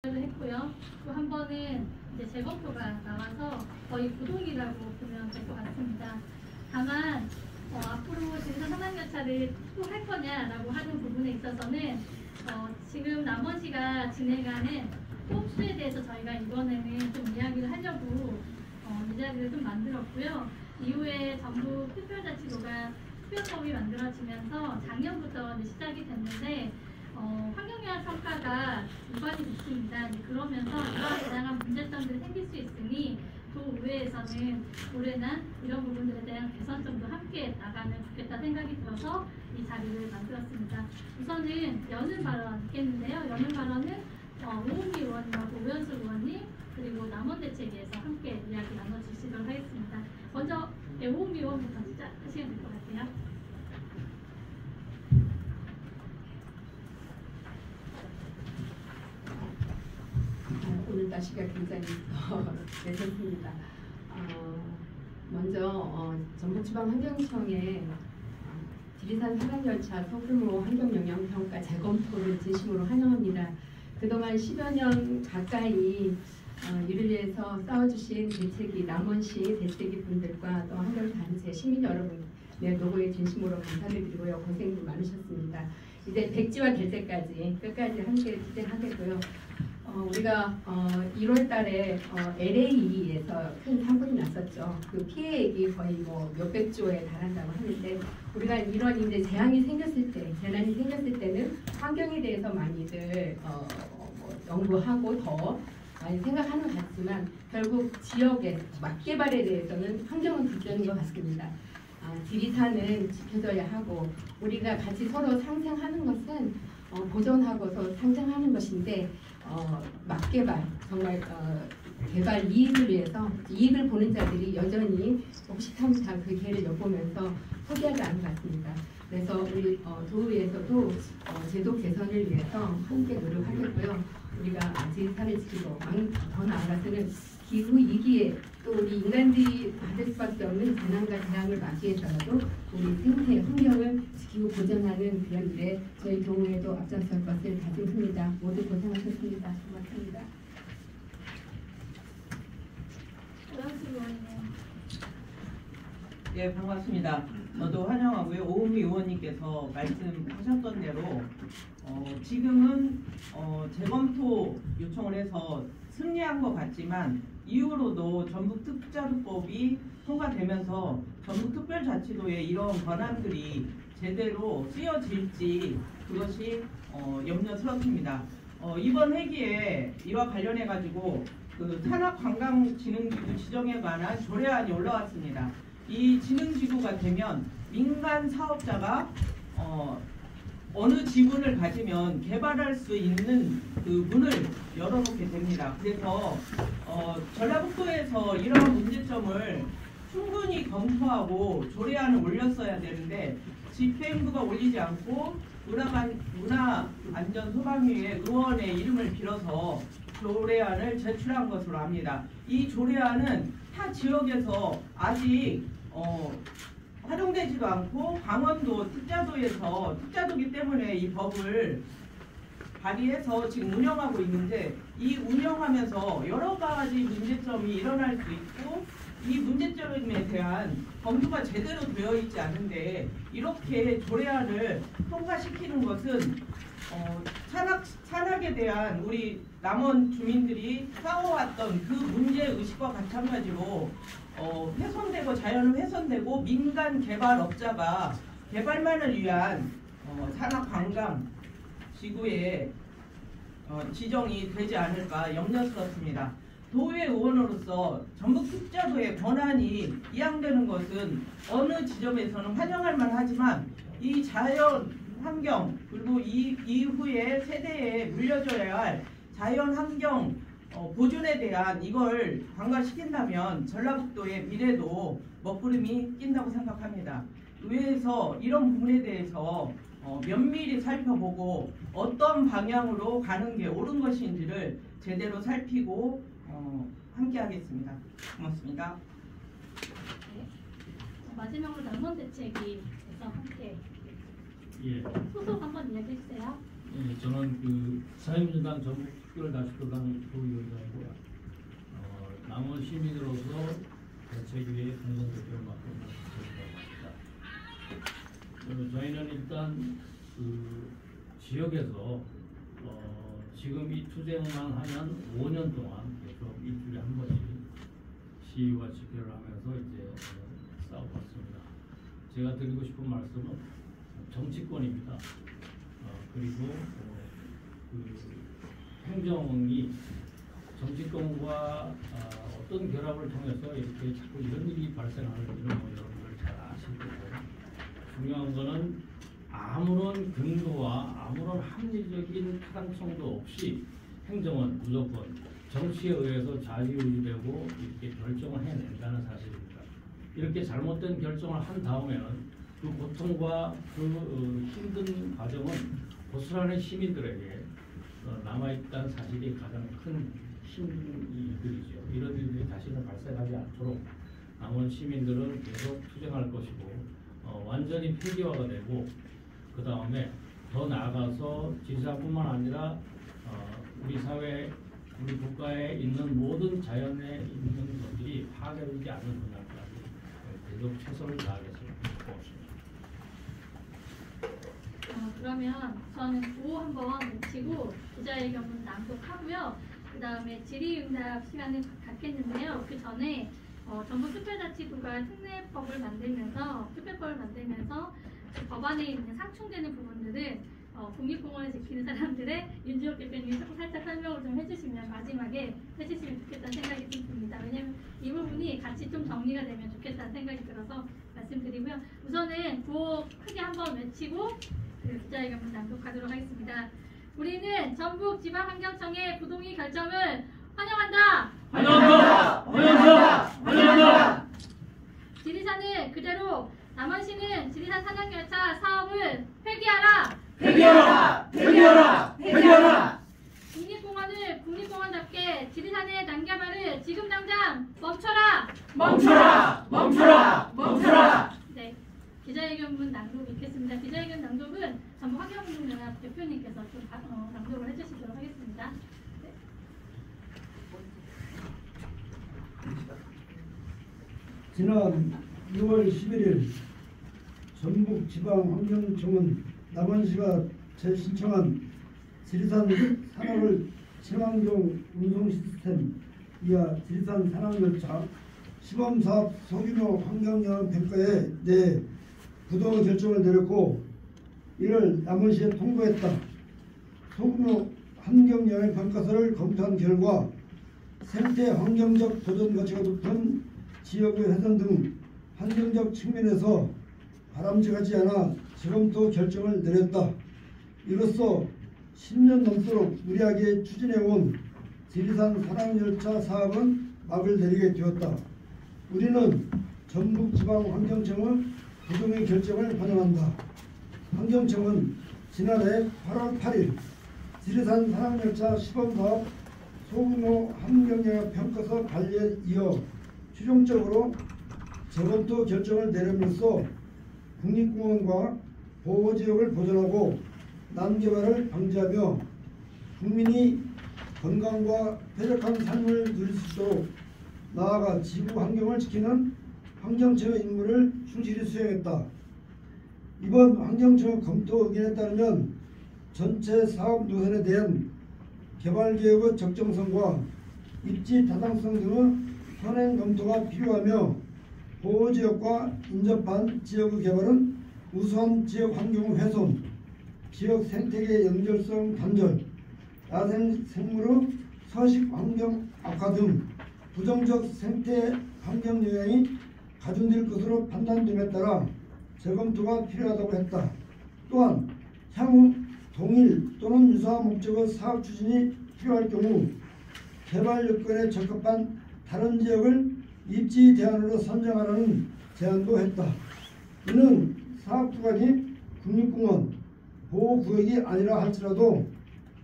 했고요. 또 한 번은 이제 재검토가 나와서 거의 부동이라고 보면 될 것 같습니다. 다만 앞으로 지리산 산악열차를 또 할 거냐라고 하는 부분에 있어서는 지금 남원시가 진행하는 호흡수에 대해서 저희가 이번에는 좀 이야기를 하려고 이 자리를 좀 만들었고요. 이후에 전북 특별자치도가 특별법이 만들어지면서 작년부터 이제 시작이 됐는데 환경영향 평가가 유관이 됐습니다. 그러면서 이러한 다양한 문제점들이 생길 수 있으니 도의회에서는 올해나 이런 부분들에 대한 개선점도 함께 나가면 좋겠다 생각이 들어서 이 자리를 만들었습니다. 우선은 여는 발언 있겠는데요. 여는 발언은 오은미 의원님하고 오연수 의원님 그리고 남원대책위에서 함께 이야기 나눠주시도록 하겠습니다. 먼저 오은미 의원부터 시작하시면 될 것 같아요. 오늘 날씨가 굉장히 괜찮습니다. 먼저 전북지방환경청의 지리산 산악열차 소규모 환경영향평가 재검토를 진심으로 환영합니다. 그동안 10여 년 가까이 이를 위해서 싸워주신 대책위, 남원시 대책위 분들과 또 환경단체, 시민 여러분의 노고에 진심으로 감사를 드리고요. 고생도 많으셨습니다. 이제 백지화 될 때까지 끝까지 함께 진행하겠고요. 우리가 1월 달에 LA에서 큰 사고가 났었죠. 그 피해액이 거의 뭐 몇백조에 달한다고 하는데 우리가 이런 이제 재난이 생겼을 때는 환경에 대해서 많이들 연구하고 더 많이 생각하는 것 같지만 결국 지역의 막개발에 대해서는 환경은 불편한 것 같습니다. 지리산은 지켜져야 하고 우리가 같이 서로 상생하는 것은 보존하고서 상생하는 것인데 막개발 정말 개발 이익을 위해서 이익을 보는 자들이 여전히 혹시탐탐 그 기회를 엿보면서 포기하지 않은 것 같습니다. 그래서 우리 도의회에서도 제도 개선을 위해서 함께 노력하겠고요. 우리가 지리산을 지키고 더 나아가서는 기후 위기에 또 우리 인간들이 받을 수밖에 없는 재난과 재앙을 막기 위해서라도 우리 생태 환경을 지키고 보존하는 그런 일에 저희 도의회도 앞장설 것을 다짐합니다. 모두 고생하셨습니다. 고맙습니다. 예, 반갑습니다. 저도 환영하고요. 오은미 의원님께서 말씀하셨던 대로 지금은 재검토 요청을 해서 승리한 것 같지만 이후로도 전북특자도법이 통과되면서 전북특별자치도의 이런 권한들이 제대로 쓰여질지 그것이 염려스럽습니다. 이번 회기에 이와 관련해 가지고 그 산악관광진흥지구 지정에 관한 조례안이 올라왔습니다. 이 진흥지구가 되면 민간 사업자가 어느 지분을 가지면 개발할 수 있는 그 문을 열어놓게 됩니다. 그래서 전라북도에서 이러한 문제점을 충분히 검토하고 조례안을 올렸어야 되는데 집행부가 올리지 않고 문화안전소방위의 의원의 이름을 빌어서 조례안을 제출한 것으로 압니다. 이 조례안은 타 지역에서 아직 활용되지도 않고 강원도 특자도에서 특자도기 때문에 이 법을 발의해서 지금 운영하고 있는데 이 운영하면서 여러 가지 문제점이 일어날 수 있고 이 문제점에 대한 검토가 제대로 되어 있지 않은데 이렇게 조례안을 통과시키는 것은 산악에 대한 우리 남원 주민들이 싸워왔던 그 문제의식과 마찬가지로 훼손되고 자연은 훼손되고 민간 개발업자가 개발만을 위한 산악관광 지구에 지정이 되지 않을까 염려스럽습니다. 도의회 의원으로서 전북특자도의 권한이 이양되는 것은 어느 지점에서는 환영할 만하지만 이 자연 환경 그리고 이후에 세대에 물려줘야 할 자연 환경 보존에 대한 이걸 간과시킨다면 전라북도의 미래도 먹구름이 낀다고 생각합니다. 의회에서 이런 부분에 대해서 면밀히 살펴보고 어떤 방향으로 가는 게 옳은 것인지를 제대로 살피고 함께 하겠습니다. 고맙습니다. 네. 마지막으로 남원대책위에서 함께 소속 한번 이야기해 주세요. 저는 그 자유민주당 전북 6개월 다시 들어간 부위원장이고요. 남원 시민으로서 대책위의 공동대표를 맡고 있습니다. 저희는 일단 그 지역에서 지금 이 투쟁만 하면 5년 동안 계속 일주일에 한 번씩 시위와 집회를 하면서 이제 싸워왔습니다. 제가 드리고 싶은 말씀은 정치권입니다. 그리고 그 행정이 정치권과 어떤 결합을 통해서 이렇게 자꾸 이런 일이 발생하는 이런 거 여러분들 잘 아실 거고, 중요한 거는 아무런 근거와 아무런 합리적인 타당성도 없이 행정은 무조건 정치에 의해서 자유유지되고 이렇게 결정을 해낸다는 사실입니다. 이렇게 잘못된 결정을 한 다음에는 그 고통과 그 힘든 과정은 고스란히 시민들에게 남아있다는 사실이 가장 큰 힘든 일들이죠. 이런 일들이 다시는 발생하지 않도록 남원 시민들은 계속 투쟁할 것이고, 완전히 폐기화가 되고, 그 다음에 더 나아가서 지리산뿐만 아니라 우리 사회, 우리 국가에 있는 모든 자연에 있는 것들이 파괴되지 않는 분야까지 계속 최선을 다하겠습니다. 고맙습니다. 그러면 저는 구호 한번 외치고 기자회견문 낭독하고요. 그 다음에 질의응답 시간을 갖겠는데요. 그 전에 전북특별자치부가 특례법을 만들면서 그 법안에 있는 상충되는 부분들을 국립공원을 지키는 사람들의 윤지옥 대표님이 조금 살짝 설명을 좀 해주시면, 마지막에 해주시면 좋겠다는 생각이 좀 듭니다. 왜냐하면 이 부분이 같이 좀 정리가 되면 좋겠다는 생각이 들어서 말씀드리고요. 우선은 구호 크게 한번 외치고 그 기자회견문 낭독하도록 하겠습니다. 우리는 전북지방환경청의 부동의 결정을 환영한다. 환영한다. 환영한다. 환영한다. 지리산을 그대로, 남원시는 지리산 산악열차 사업을 폐기하라. 폐기하라! 폐기하라! 폐기하라! 국립공원을 국립공원답게 지리산의 난개발을 지금 당장 멈춰라. 멈춰라! 멈춰라! 멈춰라! 네, 기자회견문 낭독 읽겠습니다. 기자회견 낭독은 전북환경운동연합 대표님께서 좀 낭독을 해주시도록 하겠습니다. 네. 지난 6월 11일 전북지방환경청은 남원시가 재신청한 지리산 산악을 친환경 운송 시스템 이하 지리산 산악열차 시범사업 소규모 환경영향 평가에 대해 부동 결정을 내렸고, 이를 남원시에 통보했다. 소규모 환경영향 평가서를 검토한 결과 생태 환경적 도전 가치가 높은 지역의 훼손 등 환경적 측면에서 바람직하지 않아 재검토 결정을 내렸다. 이로써 10년 넘도록 무리하게 추진해온 지리산 산악열차 사업은 막을 내리게 되었다. 우리는 전북지방환경청의 부동의 결정을 환영한다. 환경청은 지난해 8월 8일 지리산 산악열차 시범사업 소규모 환경영향 평가서 관리에 이어 최종적으로 재검토 결정을 내림으로써 국립공원과 보호지역을 보존하고 난개발을 방지하며 국민이 건강과 쾌적한 삶을 누릴 수 있도록 나아가 지구 환경을 지키는 환경청의 임무를 충실히 수행했다. 이번 환경청 검토 의견에 따르면 전체 사업 노선에 대한 개발계획의 적정성과 입지 타당성 등의 현행 검토가 필요하며 보호지역과 인접한 지역의 개발은 우수한 지역 환경 훼손, 지역 생태계 연결성 단절, 야생 생물의 서식 환경 악화 등 부정적 생태 환경 영향이 가중될 것으로 판단됨에 따라 재검토가 필요하다고 했다. 또한 향후 동일 또는 유사한 목적의 사업 추진이 필요할 경우 개발 여건에 적합한 다른 지역을 입지 대안으로 선정하라는 제안도 했다. 이는 사업 구간이 국립공원 보호구역이 아니라 할지라도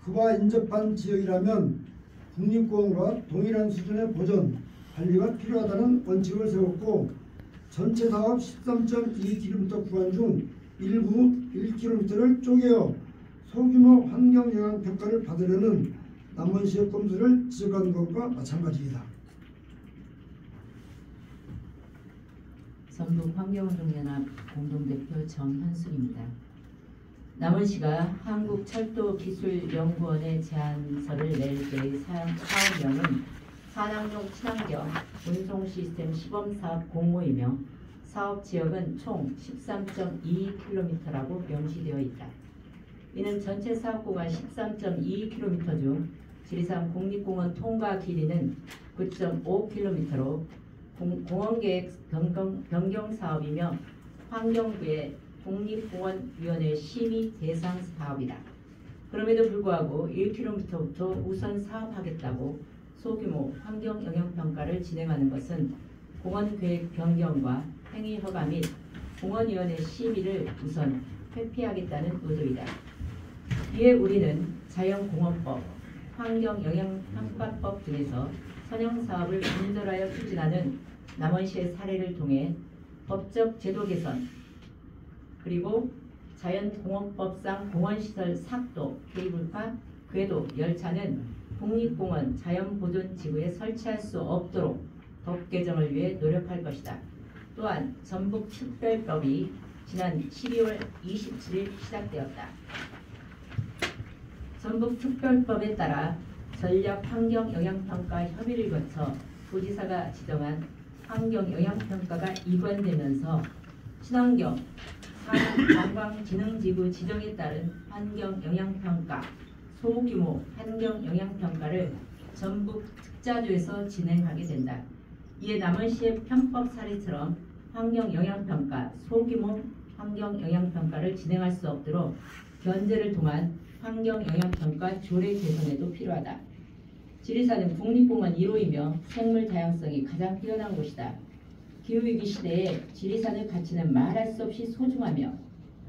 그와 인접한 지역이라면 국립공원과 동일한 수준의 보전, 관리가 필요하다는 원칙을 세웠고, 전체 사업 13.2km 구간 중 일부 1km를 쪼개어 소규모 환경영향 평가를 받으려는 남원시의 꼼수를 지적하는 것과 마찬가지이다. 전북환경운동연합 공동대표 정현숙입니다. 남원시가 한국철도기술연구원에 제안서를 낼 때의 사업명은 산항용 친환경 운송시스템 시범사업 공모이며 사업지역은 총 13.22km라고 명시되어 있다. 이는 전체 사업구간 13.22km 중 지리산 국립공원 통과 길이는 9.5km로 공원계획 변경 사업이며 환경부의 국립공원위원회 심의 대상 사업이다. 그럼에도 불구하고 1km부터 우선 사업하겠다고 소규모 환경영향평가를 진행하는 것은 공원계획 변경과 행위허가 및 공원위원회 심의를 우선 회피하겠다는 의도이다. 이에 우리는 자연공원법, 환경영향평가법 등에서 선형사업을 인절하여 추진하는 남원시의 사례를 통해 법적 제도 개선 그리고 자연공원법상 공원시설 삭도, 케이블카, 궤도, 열차는 국립공원 자연보존지구에 설치할 수 없도록 법 개정을 위해 노력할 것이다. 또한 전북특별법이 지난 12월 27일 시작되었다. 전북특별법에 따라 전략환경영향평가 협의를 거쳐 도지사가 지정한 환경영향평가가 이관되면서 친환경 관광진흥지구 지정에 따른 환경영향평가, 소규모 환경영향평가를 전북 특자주에서 진행하게 된다. 이에 남원시의 편법 사례처럼 환경영향평가, 소규모 환경영향평가를 진행할 수 없도록 견제를 통한 환경영향평가 조례 개선에도 필요하다. 지리산은 국립공원 1호이며 생물다양성이 가장 뛰어난 곳이다. 기후위기 시대에 지리산의 가치는 말할 수 없이 소중하며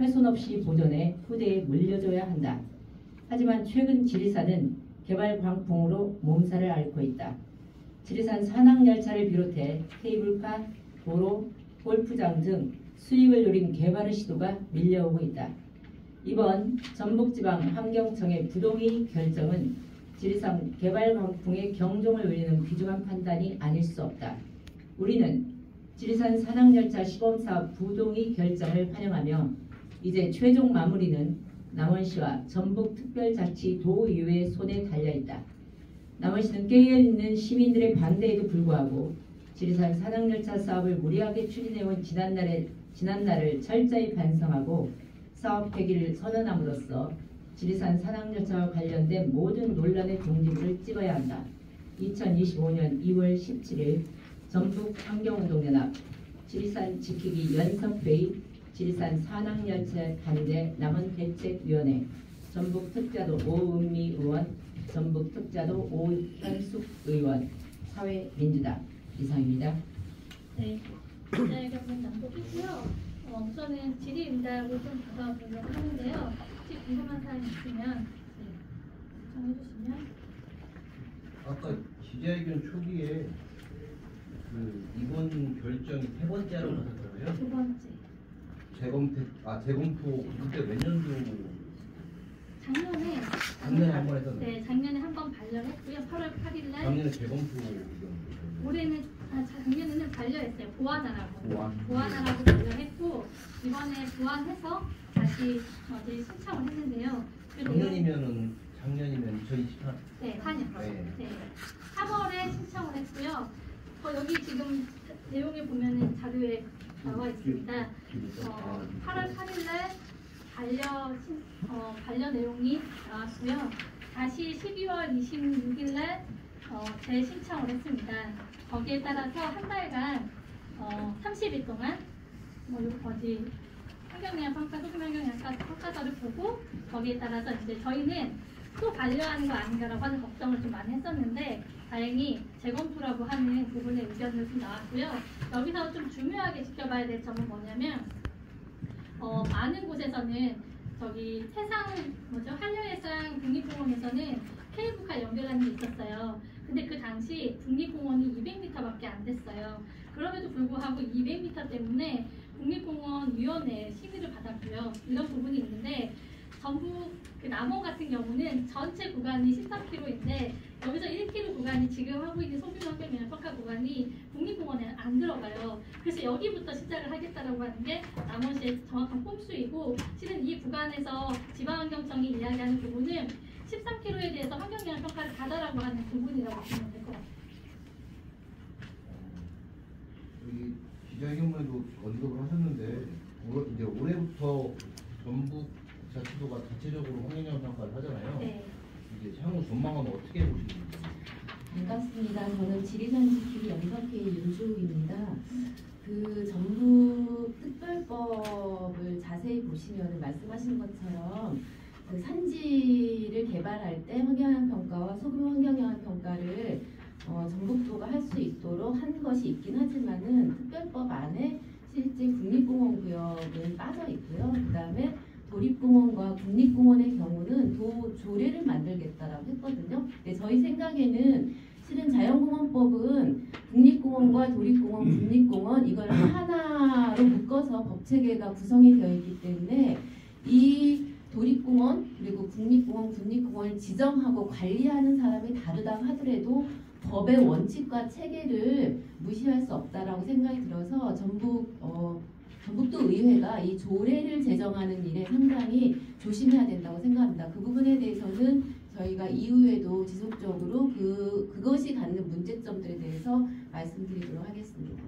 훼손 없이 보존해 후대에 물려줘야 한다. 하지만 최근 지리산은 개발 광풍으로 몸살을 앓고 있다. 지리산 산악열차를 비롯해 케이블카, 도로, 골프장 등 수익을 노린 개발의 시도가 밀려오고 있다. 이번 전북지방환경청의 부동의 결정은 지리산 개발 광풍의 경종을 울리는 귀중한 판단이 아닐 수 없다. 우리는 지리산 산악열차 시범사업 부동의 결정을 환영하며 이제 최종 마무리는 남원시와 전북특별자치도의회의 손에 달려있다. 남원시는 깨어있는 시민들의 반대에도 불구하고 지리산 산악열차 사업을 무리하게 추진해온 지난날을 철저히 반성하고 사업 폐기를 선언함으로써 지리산 산악열차와 관련된 모든 논란의 종지부를 찍어야 한다. 2025년 2월 17일 전북환경운동연합 지리산 지키기 연석회의 지리산 산악열차 반대 남원대책위원회 전북특자도 오은미 의원 전북특자도 오현숙 의원 사회민주당 이상입니다. 네, 기자회견은 낭독했고요. 우선은 질의응답을 좀 받아보려고 하는데요. 혹시 궁금한 사항이 있으면 요청해 주시면. 아까 기자회견 초기에 이번 결정이 세 번째라고 하셨잖아요. 두 번째. 재검토 그때 몇 년도? 작년에 한 번 했었나요? 네, 작년에 한 번 반려했고요. 8월 8일 날. 작년에 재검토 올해는 작년에는 반려했어요. 보완하라고. 보완. 보완하라고 반려했고 이번에 보완해서 다시 신청을 했는데요. 작년이면 2024. 네, 4년. 네. 네. 3월에 신청을 했고요. 여기 지금 내용에 보면은 자료에 나와 있습니다. 8월 8일날 반려 내용이 나왔고요. 다시 12월 26일날 재신청을 했습니다. 거기에 따라서 한 달간 30일 동안 환경영향평가, 소규모환경영향평가서를 보고 거기에 따라서 이제 저희는 또 반려하는 거 아닌가라고 하는 걱정을 좀 많이 했었는데 다행히 재검토라고 하는 부분의 의견을 좀 나왔고요. 여기서 좀 중요하게 지켜봐야 될 점은 뭐냐면 많은 곳에서는 한려해상 국립공원에서는 케이블카 연결하는 게 있었어요. 근데 그 당시 국립공원이 200m밖에 안 됐어요. 그럼에도 불구하고 200m 때문에 국립공원위원회 심의를 받았고요. 이런 부분이 있는데 전북 그 남원 같은 경우는 전체 구간이 13km인데 여기서 1km 구간이 지금 하고 있는 소규모환경영향 평가 구간이 국립공원에 안 들어가요. 그래서 여기부터 시작을 하겠다라고 하는 게 남원시의 정확한 꼼수이고, 실은 이 구간에서 지방환경청이 이야기하는 부분은 13km에 대해서 환경영향 평가를 받아라고 하는 부분이라고 보시면 될 것 같아요. 여기 기자회견문에도 언급을 하셨는데 이제 올해부터 전북 자치도가 자체적으로 환경영향 평가를 하잖아요. 네. 이제 향후 전망은 어떻게 보시는지? 반갑습니다. 저는 지리산 지키기 연석회의 윤주욱입니다. 그 전북 특별법을 자세히 보시면 말씀하신 것처럼 그 산지를 개발할 때 환경영향 평가와 소규모 환경영향 평가를 전북도가 할 수 있도록 한 것이 있긴 하지만은 특별법 안에 실제 국립공원 구역은 빠져 있고요. 그 다음에 도립공원과 국립공원의 경우는 조례를 만들겠다라고 했거든요. 근데 저희 생각에는 실은 자연공원법은 국립공원과 도립공원, 국립공원 이걸 하나로 묶어서 법체계가 구성이 되어 있기 때문에 이 도립공원 그리고 국립공원, 국립공원을 지정하고 관리하는 사람이 다르다 하더라도 법의 원칙과 체계를 무시할 수 없다라고 생각이 들어서 전북도 의회가 이 조례를 제정하는 일에 상당히 조심해야 된다고 생각합니다. 그 부분에 대해서는 저희가 이후에도 지속적으로 그것이 갖는 문제점들에 대해서 말씀드리도록 하겠습니다.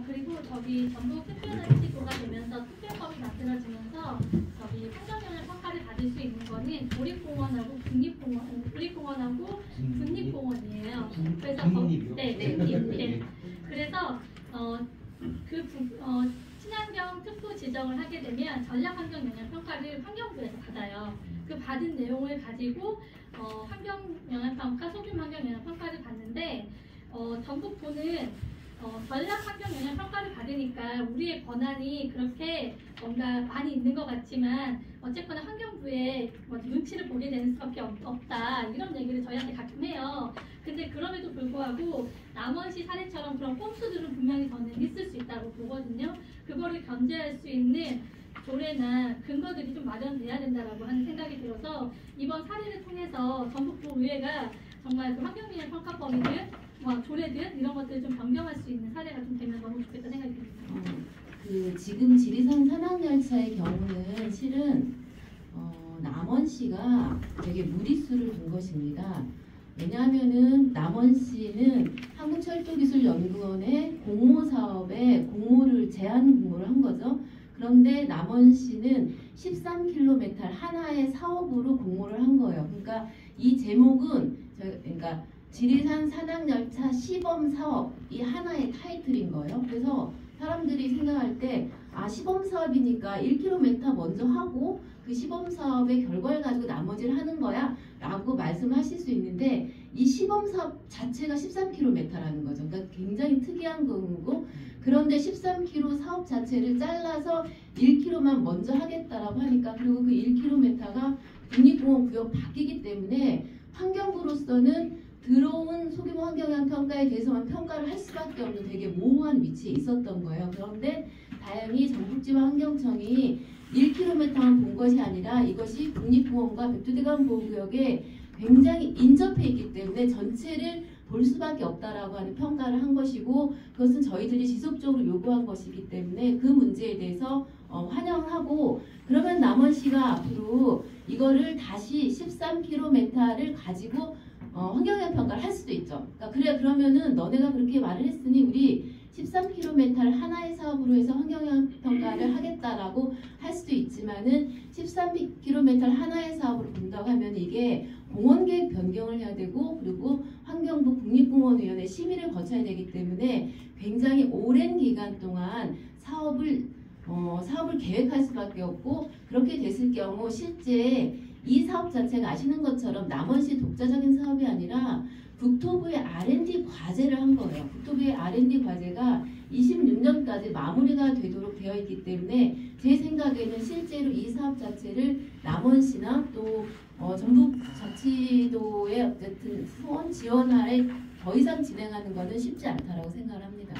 그리고 저기 전북 특별자치도가 되면서 특별법이 만들어지면서 저기 환경영향 평가를 받을 수 있는 거는 도립공원하고 국립공원하고 국립공원이에요. 그래서 국립이요? 네. 그래서 친환경 특구 지정을 하게 되면 전략환경영향 평가를 환경부에서 받아요. 그 받은 내용을 가지고 환경영향 평가, 소규모 환경영향 평가를 받는데 전북도는 전략 환경 영향 평가를 받으니까 우리의 권한이 그렇게 뭔가 많이 있는 것 같지만 어쨌거나 환경부에 눈치를 보게 되는 수밖에 없다 이런 얘기를 저희한테 가끔 해요. 근데 그럼에도 불구하고 남원시 사례처럼 그런 꼼수들은 분명히 저는 있을 수 있다고 보거든요. 그거를 견제할 수 있는 조례나 근거들이 좀 마련돼야 된다라고 하는 생각이 들어서 이번 사례를 통해서 전북도 의회가 정말 그 환경영향 평가법이든 조례든 이런 것들을 좀 변경할 수 있는 사례가 좀 되면 너무 좋겠다 생각이 듭니다. 지금 지리산 산악열차의 경우는 실은 남원시가 되게 무리수를 둔 것입니다. 왜냐하면은 남원시는 한국철도기술연구원의 공모 사업에 공모를 제한 공모를 한 거죠. 그런데 남원시는 13km 하나의 사업으로 공모를 한 거예요. 그러니까 이 제목은 그러니까 지리산 산악열차 시범 사업 이 하나의 타이틀인 거예요. 그래서 사람들이 생각할 때 시범 사업이니까 1km 먼저 하고 그 시범 사업의 결과를 가지고 나머지를 하는 거야 라고 말씀하실 수 있는데 이 시범 사업 자체가 13km라는 거죠. 그러니까 굉장히 특이한 거고 그런데 13km 사업 자체를 잘라서 1km만 먼저 하겠다라고 하니까 그리고 그 1km가 국립공원 구역 바뀌기 때문에 환경부로서는 들어온 소규모 환경영향 평가에 대해서만 평가를 할 수밖에 없는 되게 모호한 위치에 있었던 거예요. 그런데 다행히 전북지방환경청이 1km만 본 것이 아니라 이것이 국립공원과 백두대간 보호구역에 굉장히 인접해 있기 때문에 전체를 볼 수밖에 없다라고 하는 평가를 한 것이고 그것은 저희들이 지속적으로 요구한 것이기 때문에 그 문제에 대해서 환영하고 그러면 남원시가 앞으로 이거를 다시 13km를 가지고 환경영향 평가를 할 수도 있죠. 그러니까 그러면은 너네가 그렇게 말을 했으니 우리 13km를 하나의 사업으로 해서 환경영향 평가를 하겠다라고 할 수도 있지만은 13km를 하나의 사업으로 본다고 하면 이게 공원계획 변경을 해야 되고 그리고 환경부 국립공원위원회 심의를 거쳐야 되기 때문에 굉장히 오랜 기간 동안 사업을 계획할 수밖에 없고 그렇게 됐을 경우 실제 이 사업 자체가 아시는 것처럼 남원시 독자적인 사업이 아니라 국토부의 R&D 과제를 한 거예요. 국토부의 R&D 과제가 26년까지 마무리가 되도록 되어 있기 때문에 제 생각에는 실제로 이 사업 자체를 남원시나 또 전북자치도의 어쨌든 후원 지원 아래 더 이상 진행하는 것은 쉽지 않다라고 생각을 합니다.